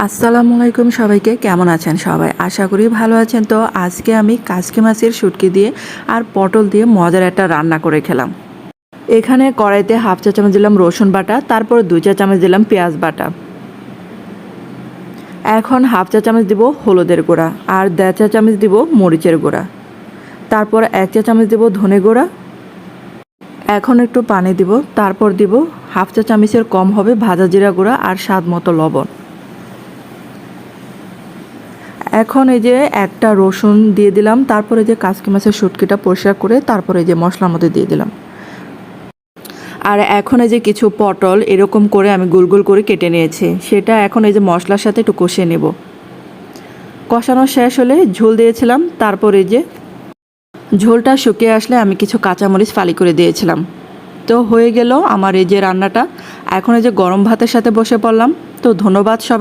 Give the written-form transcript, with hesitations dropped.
আসসালামু আলাইকুম সবাইকে, কেমন আছেন সবাই? আশা করি ভালো আছেন। তো আজকে আমি কাচকি মাছের শুটকি দিয়ে আর পটল দিয়ে মজার একটা রান্না করে খেলাম। এখানে কড়াইতে হাফ চা চামচ দিলাম রসুন বাটা, তারপর 2 চা চামচ দিলাম পেঁয়াজ বাটা। এখন হাফ চা চামচ দিব হলুদের গুঁড়া আর 1.5 চা চামচ দিব মরিচের গুঁড়া, তারপর 1 চা চামচ দিব ধনে গুঁড়া। এখন একটু পানি দিব, তারপর দিব হাফ চা চামচের কম হবে ভাজা জিরা গুঁড়া আর স্বাদ মতো লবণ। এখন এই যে একটা রসুন দিয়ে দিলাম, তারপরে যে কাচকি মাছের শুটকিটা পরিষ্কার করে তারপরে এই যে মশলার মধ্যে দিয়ে দিলাম। আর এখন এই যে কিছু পটল এরকম করে আমি গোল গোল করে কেটে নিয়েছি, সেটা এখন এই যে মশলার সাথে একটু কষিয়ে নেব। কষানো শেষ হলে ঝোল দিয়েছিলাম, তারপরে এই যে ঝোলটা শুকিয়ে আসলে আমি কিছু কাঁচামরিচ ফালি করে দিয়েছিলাম। তো হয়ে গেল আমার এই যে রান্নাটা। এখন এই যে গরম ভাতের সাথে বসে পড়লাম। তো ধন্যবাদ সবাই।